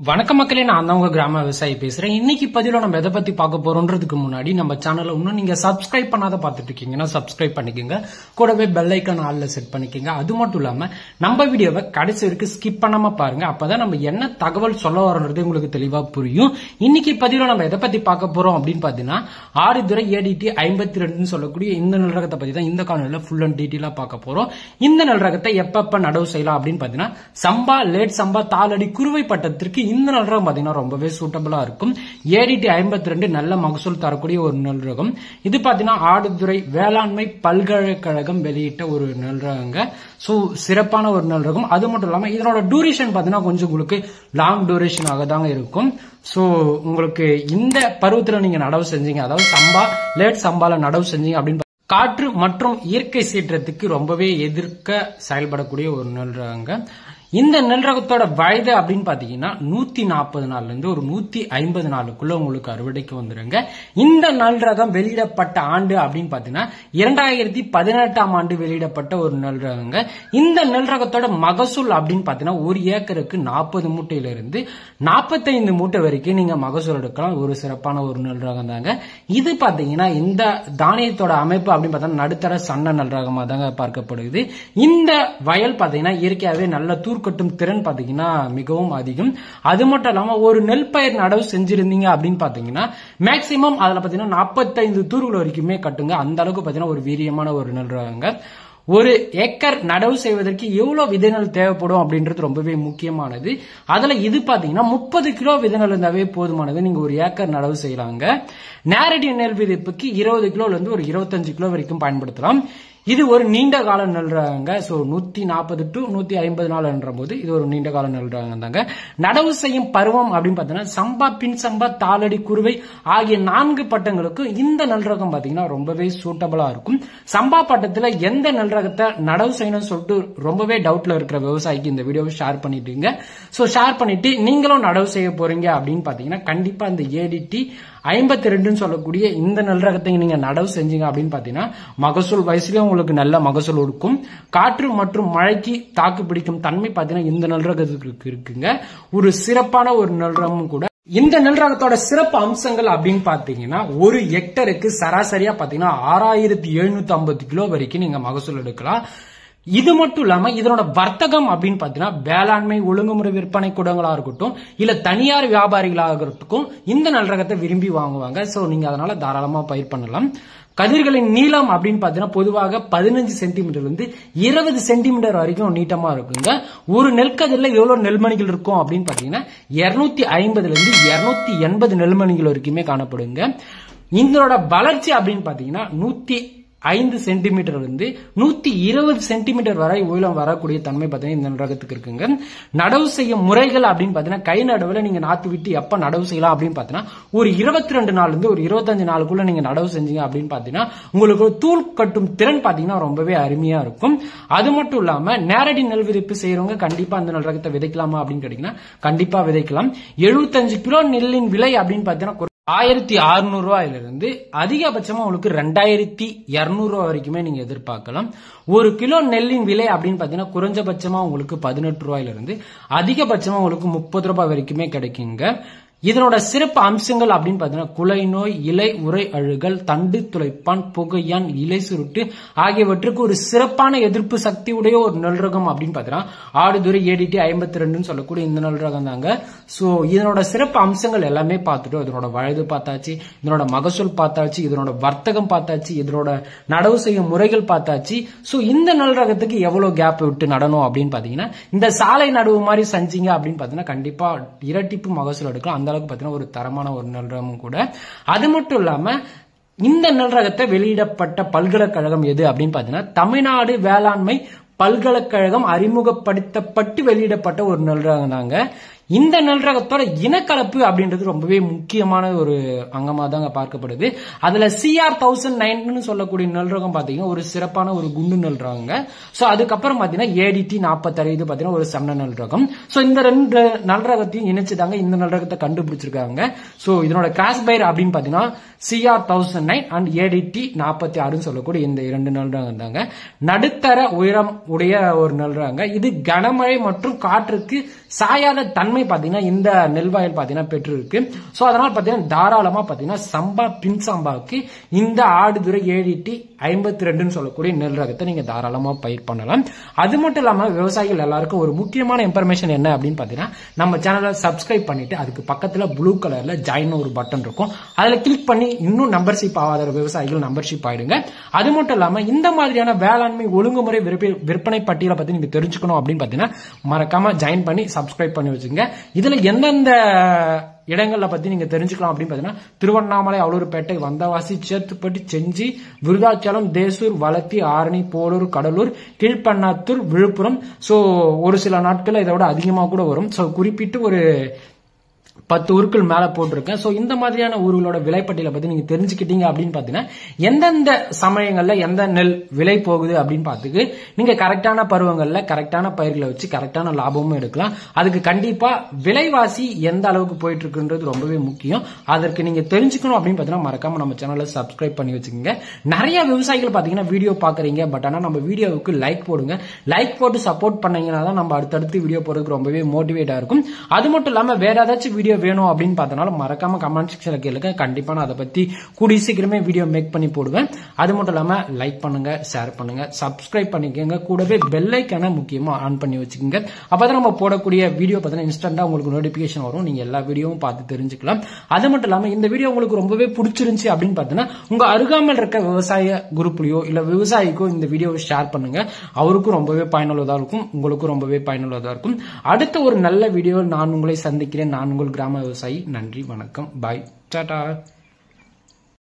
வணக்க மக்களே, நான் தான் உங்க கிராம விவசாயி பேசுறேன். இன்னைக்கு பதில நம்ம எதை பத்தி பார்க்க போறோம்ன்றதுக்கு முன்னாடி நம்ம சேனலை இன்னும் நீங்க சப்ஸ்கிரைப் பண்ணாத பார்த்துட்டு இருக்கீங்கன்னா சப்ஸ்கிரைப் பண்ணிக்கோங்க. கூடவே பெல் ஐக்கான் ஆல்ல செட் பண்ணிக்கோங்க. அது மட்டும் இல்லாம நம்ம வீடியோவை கடைசி வரைக்கும் ஸ்கிப் பண்ணாம பாருங்க. அப்பதான் நம்ம என்ன தகவல் சொல்ல வரோன்றது உங்களுக்கு தெளிவா புரியும். இன்னைக்கு பதில நம்ம எதை பத்தி பார்க்க போறோம் அப்படின்னு பாத்தீங்கன்னா ஆடுதுறை ஏடிடி 52 சொல்லக்கூடிய இந்த நெல் ரகத்தை பத்தி தான் இந்த காணொலியில ஃபுல் அண்ட் டீட்டெயிலா பார்க்க போறோம். இந்த நெல் ரகத்தை எப்ப நடவு செய்யலாம் அப்படின்னு பாத்தீங்கன்னா சம்பா, லேட் சம்பா, தாளடி, குறுவை பட்டத்திற்கு இந்த நெல் ரகம் பாத்தீங்கன்னா ரொம்பவே சூட்டபிளா இருக்கும். ஏடிடி 52 நல்ல மகசூல் தரக்கூடிய ஒரு நெல் ரகம். இது பாத்தீங்கன்னா ஆடுதுறை வேளாண்மை பல்கலைக்கழகம் வெளியிட்ட ஒரு நெல் ரகங்க. சோ சிறப்பான ஒரு நெல் ரகம். அது மட்டும் இல்லாம இதனோட டூரேஷன் பாத்தீங்கன்னா கொஞ்சம் உங்களுக்கு லாங் டூரேஷன் ஆகதாங்க இருக்கும். சோ உங்களுக்கு இந்த பருவத்துல நீங்க நடவு செஞ்சீங்க, அதாவது சம்பா, லேட் சம்பால நடவு செஞ்சீங்க அப்படின்னு காற்று மற்றும் இயற்கை சீற்றத்துக்கு ரொம்பவே எதிர்க்க செயல்படக்கூடிய ஒரு நெல் ரகங்க. இந்த நெல் ரகத்தோட வயது அப்படின்னு பாத்தீங்கன்னா 140 நாள்ல இருந்து ஒரு 150 நாளுக்குள்ள உங்களுக்கு அறுவடைக்கு வந்துருங்க. இந்த நெல் ரகம் வெளியிடப்பட்ட ஆண்டு அப்படின்னு பாத்தீங்கன்னா 2018ஆம் ஆண்டு வெளியிடப்பட்ட ஒரு நெல் ரகங்க. இந்த நெல் ரகத்தோட மகசூல் அப்படின்னு பாத்தீங்கன்னா ஒரு ஏக்கருக்கு 40 மூட்டையில இருந்து 45 மூட்டை வரைக்கும் நீங்க மகசூல் எடுக்கலாம். ஒரு சிறப்பான ஒரு நெல் ரகம் தாங்க. இது பாத்தீங்கன்னா இந்த தானியத்தோட அமைப்பு அப்படின்னு பார்த்தா நடுத்தர சன்ன நெல் ரகமா தாங்க பார்க்கப்படுது. இந்த வயல் பாத்தீங்கன்னா இயற்கையாவே நல்ல கட்டும் திறன் பாத்தீங்கன்னா மிகவும் அதிகம். அது மட்டும் இல்லாம ஒரு நெல் பயிர் நடவு செஞ்சிருந்தீங்க அப்படின்னு பாத்தீங்கன்னா மேக்சிமம் அதுல பாத்தீங்கன்னா 45 தூர்கள் வரைக்குமே கட்டுங்க. அந்த அளவுக்கு பாத்தீங்கன்னா ஒரு வீரியமான ஒரு நெல் ரகங்க. ஒரு ஏக்கர் நடவு செய்வதற்கு எவ்வளவு விதைநெல் தேவைப்படும் அப்படின்றது ரொம்பவே முக்கியமானது. அதுல இது பாத்தீங்கன்னா 30 கிலோ விதைநெல் இருந்தாவே போதுமானது. நீங்க ஒரு ஏக்கர் நடவு செய்யலாங்க. நேரடி நெல் விதைப்புக்கு 20 கிலோல இருந்து ஒரு 25 கிலோ வரைக்கும் பயன்படுத்தலாம். இது ஒரு நீண்ட கால நெல் ரகங்க. சோ 140 டு 150 நாள் என்ற போது இது ஒரு நீண்ட கால நெல் ரகம் தாங்க. நடவு செய்யும் பருவம் அப்படின்னு பாத்தீங்கன்னா சம்பா, பின் சம்பா, தாளடி, குறுவை ஆகிய 4 பட்டங்களுக்கு இந்த நெல் ரகம் பாத்தீங்கன்னா ரொம்பவே சூட்டபிளா இருக்கும். சம்பா பட்டத்துல எந்த நெல் ரகத்தை நடவு செய்யணும்னு சொல்லிட்டு ரொம்பவே டவுட்ல இருக்கிற விவசாயிக்கு இந்த வீடியோவை ஷேர் பண்ணிட்டீங்க. சோ ஷேர் பண்ணிட்டு நீங்களும் நடவு செய்ய போறீங்க அப்படின்னு பாத்தீங்கன்னா கண்டிப்பா இந்த ஏடிடி 52 சொல்லக்கூடிய இந்த நெல் ரகத்தை நீங்க நடவு செஞ்சீங்க அப்படின்னு பாத்தீங்கன்னா மகசூல் வயசுலயும் உங்களுக்கு நல்ல மகசூல் இருக்கும். காற்று மற்றும் மழைக்கு தாக்கு பிடிக்கும் தன்மை பாத்தீங்கன்னா இந்த நெல் ரகத்துக்கு இருக்குங்க. ஒரு சிறப்பான ஒரு நெல் ரகமும் கூட. இந்த நெல் ரகத்தோட சிறப்பு அம்சங்கள் அப்படின்னு பாத்தீங்கன்னா ஒரு ஹெக்டருக்கு சராசரியா பாத்தீங்கன்னா 6750 கிலோ வரைக்கும் நீங்க மகசூல் எடுக்கலாம். இது மட்டும் இல்லாம இதனோட வர்த்தகம் அப்படின்னு பாத்தீங்கன்னா வேளாண்மை ஒழுங்குமுறை விற்பனை கூடங்களா இருக்கட்டும், இல்ல தனியார் வியாபாரிகளாகட்டும் இந்த நெல் ரகத்தை விரும்பி வாங்குவாங்க. சோ நீங்க அதனால தாராளமா பயிர் பண்ணலாம். கதிர்களின் நீளம் அப்படின்னு பாத்தீங்கன்னா பொதுவாக 15 சென்டிமீட்டர்ல இருந்து 20 சென்டிமீட்டர் வரைக்கும் நீட்டமா இருக்குங்க. ஒரு நெற்கதிரில எவ்வளவு நெல்மணிகள் இருக்கும் அப்படின்னு பாத்தீங்கன்னா 250 இருந்து 280 நெல்மணிகள் வரைக்குமே காணப்படுங்க. இதனோட வளர்ச்சி அப்படின்னு பாத்தீங்கன்னா 105 சென்டிமீட்டர் இருந்து 120 சென்டிமீட்டர் வரை உயரம் வரக்கூடிய தன்மை பாத்தீங்கன்னா இந்த ரகத்துக்கு இருக்குங்க. நடவு செய்யும் முறைகள் அப்படின்னு பாத்தீங்கன்னா கை நடுவுல நீங்க நாத்து விட்டு எப்ப நடவு செய்யலாம் அப்படின்னு பாத்தீங்கன்னா ஒரு 22 நாள்ல இருந்து ஒரு 25 நாளுக்குள்ள நீங்க நடவு செஞ்சீங்க அப்படின்னு பாத்தீங்கன்னா உங்களுக்கு தூள் கட்டும் திறன் பாத்தீங்கன்னா ரொம்பவே அருமையா இருக்கும். அது மட்டும் இல்லாம நேரடி நெல் விதைப்பு செய்யறவங்க கண்டிப்பா அந்த நெல் ரகத்தை விதைக்கலாமா அப்படின்னு கேட்டீங்கன்னா கண்டிப்பா விதைக்கலாம். 75 கிலோ நெல்லின் விலை அப்படின்னு பாத்தீங்கன்னா 1600 ரூபாயிலிருந்து அதிகபட்சமா உங்களுக்கு 2200 ரூபாய் வரைக்குமே நீங்க எதிர்பார்க்கலாம். ஒரு கிலோ நெல்லின் விலை அப்படின்னு பாத்தீங்கன்னா குறைஞ்சபட்சமா உங்களுக்கு 18 ரூபாயிலிருந்து அதிகபட்சமா உங்களுக்கு 30 ரூபாய் வரைக்குமே கிடைக்குங்க. இதனோட சிறப்பு அம்சங்கள் அப்படின்னு பாத்தீங்கன்னா குலை நோய், இலை உரை அழுகல், தண்டு துளைப்பான், புகையான், இலை சுருட்டு ஆகியவற்றுக்கு ஒரு சிறப்பான எதிர்ப்பு சக்தி உடைய ஒரு நெல் ரகம் அப்படின்னு பாத்தீங்கன்னா ஆடுதுறை ஏடிடி 52 சொல்லக்கூடிய இந்த நெல் ரகம் தாங்க. சோ இதனோட சிறப்பு அம்சங்கள் எல்லாமே பார்த்துட்டோம். இதனோட வயது பார்த்தாச்சு, இதனோட மகசூல் பார்த்தாச்சு, இதனோட வர்த்தகம் பார்த்தாச்சு, இதனோட நடவு செய்யும் முறைகள் பார்த்தாச்சு. சோ இந்த நெல் ரகத்துக்கு எவ்வளவு கேப் விட்டு நடணும் அப்படின்னு பாத்தீங்கன்னா இந்த சாலை நடவு மாதிரி செஞ்சீங்க அப்படின்னு பாத்தீங்கன்னா கண்டிப்பா இரட்டிப்பு மகசூல் எடுக்கலாம். அந்த அளவுக்கு பாத்தீங்கன்னா ஒரு தரமான ஒரு நெல் ரகம் கூட. அது மட்டும் இல்லாம இந்த நெல் ரகத்தை வெளியிடப்பட்ட பல்கலைக்கழகம் எது அப்படின்னு பாத்தீங்கன்னா தமிழ்நாடு வேளாண்மை பல்கலைக்கழகம் அறிமுகப்படுத்தப்பட்டு வெளியிடப்பட்ட ஒரு நெல் ரகம் தாங்க. இந்த நெல் ரகத்தோட இனக்கலப்பு அப்படின்றது ரொம்பவே முக்கியமான ஒரு அங்கமா தாங்க பார்க்கப்படுது. அதுல CR 1009 சொல்லக்கூடிய நெல் ரகம் பாத்தீங்கன்னா ஒரு சிறப்பான ஒரு குண்டு நெல் ரகங்க. சோ அதுக்கப்புறம் பாத்தீங்கன்னா ஏடிடி 45 பாத்தீங்கன்னா ஒரு சன்ன நெல் ரகம். சோ இந்த 2 நெல் ரகத்தையும் இணைச்சுதாங்க இந்த நெல் ரகத்தை கண்டுபிடிச்சிருக்காங்க. சோ இதனோட கிராஸ் பயிர் அப்படின்னு பாத்தீங்கன்னா CR1009 அண்ட் ADT 46 சொல்லக்கூடிய இந்த 2 நெல் ரகம் தாங்க. நடுத்தர உயரம் உடைய ஒரு நெல் ரகங்க. இது கனமழை மற்றும் காற்றுக்கு சாயாத தன்மை பாத்தீங்கன்னா இந்த நெல் வயல் பாத்தீங்கன்னா பெற்றிருக்கு. சோ அதனால பாத்தீங்கன்னா தாராளமா பாத்தீங்கன்னா சம்பா பின் சம்பாவுக்கு இந்த ஆடுதுறை ADT 52 சொல்லக்கூடிய நெல் ரகத்தை நீங்க தாராளமா பயிர் பண்ணலாம். அது மட்டும் இல்லாம விவசாயிகள் எல்லாருக்கும் ஒரு முக்கியமான இன்ஃபர்மேஷன் என்ன அப்படின்னு பாத்தீங்கன்னா, நம்ம சேனலை சப்ஸ்கிரைப் பண்ணிட்டு அதுக்கு பக்கத்துல ப்ளூ கலர்ல ஜாயின் ஒரு பட்டன் இருக்கும். அதுல கிளிக் பண்ணி இன்னும் மெம்பர்ஷிப் ஆகாத விவசாயிகள் மெம்பர்ஷிப் ஆயிடுங்க. அது மட்டும் இல்லாம இந்த மாதிரியான வேளாண்மை ஒழுங்குமுறை விற்பனை பட்டியலை பத்தி நீங்க தெரிஞ்சுக்கணும் அப்படின்னு பாத்தீங்கன்னா மறக்காம ஜாயின் பண்ணி சப்ஸ்கிரைப் பண்ணி வச்சுங்க. இதுல எந்தெந்த இடங்கள்ல பத்தி நீங்க தெரிஞ்சுக்கலாம் அப்படின்னு பாத்தீங்கன்னா, திருவண்ணாமலை, அவலூர்பேட்டை, வந்தவாசி, சேத்துப்பட்டி, செஞ்சி, விருதாச்சலம், தேசூர், வளத்தி, ஆரணி, போலூர், கடலூர், கீழ்பண்ணாத்தூர், விழுப்புரம். சோ ஒரு சில நாட்கள் இதோட அதிகமா கூட வரும். சோ குறிப்பிட்டு ஒரு 10 ஊருக்குள் மேல போட்டிருக்கேன். சோ இந்த மாதிரியான ஊர்களோட விலைப்பட்டியலை பத்தி நீங்க தெரிஞ்சுக்கிட்டீங்க அப்படின்னு பாத்தீங்கன்னா, எந்தெந்த சமயங்கள்ல எந்த நெல் விலை போகுது அப்படின்னு பார்த்துக்கு நீங்க கரெக்டான பருவங்கள்ல கரெக்டான பயிர்களை வச்சு கரெக்டான லாபமும் எடுக்கலாம். அதுக்கு கண்டிப்பா விலைவாசி எந்த அளவுக்கு போயிட்டு இருக்குன்றது ரொம்பவே முக்கியம். அதற்கு நீங்க தெரிஞ்சுக்கணும் அப்படின்னு பாத்தீங்கன்னா மறக்காம நம்ம சேனலை சப்ஸ்கிரைப் பண்ணி வச்சுக்கோங்க. நிறைய விவசாயிகள் பாத்தீங்கன்னா வீடியோ பாக்குறீங்க, பட் ஆனா நம்ம வீடியோவுக்கு லைக் போடுங்க. லைக் போட்டு சப்போர்ட் பண்ணீங்கன்னா தான் நம்ம அடுத்தடுத்து வீடியோ போறதுக்கு ரொம்பவே மோட்டிவேட்டா இருக்கும். அது மட்டும் இல்லாம வேற ஏதாச்சும் வீடியோ வேணும் அப்படின்னு பார்த்தனால மறக்காம கமெண்ட் செக்ஷன்ல கேளுங்க. கண்டிப்பா நான் அதை பத்தி கூடிய சீக்கிரமே வீடியோ மேக் பண்ணி போடுவேன். அது மட்டும் இல்லாம லைக் பண்ணுங்க, ஷேர் பண்ணுங்க, சப்ஸ்கிரைப் பண்ணிக்கோங்க. கூடவே பெல் ஐக்கான முக்கியமா ஆன் பண்ணி வச்சுக்கோங்க. அப்பதான் நம்ம போடக்கூடிய வீடியோ பார்த்தீங்கன்னா இன்ஸ்டன்டா உங்களுக்கு நோட்டிபிகேஷன் வரும். நீங்க எல்லா வீடியோவும் பார்த்து தெரிஞ்சுக்கலாம். அது மட்டும் இல்லாம இந்த வீடியோ உங்களுக்கு ரொம்பவே பிடிச்சிருந்துச்சு அப்படின்னு பார்த்தீங்கன்னா உங்க அருகாமல் இருக்க விவசாய குரூப்லயோ இல்ல விவசாயிக்கோ இந்த வீடியோவை ஷேர் பண்ணுங்க. அவருக்கும் ரொம்பவே பயனுள்ளதா இருக்கும், உங்களுக்கும் ரொம்பவே பயனுள்ளதா இருக்கும். அடுத்த ஒரு நல்ல வீடியோ நான் உங்களை சந்திக்கிறேன். நான் உங்கள் கிராம விவசாயி. நன்றி, வணக்கம், பாய், டாடா.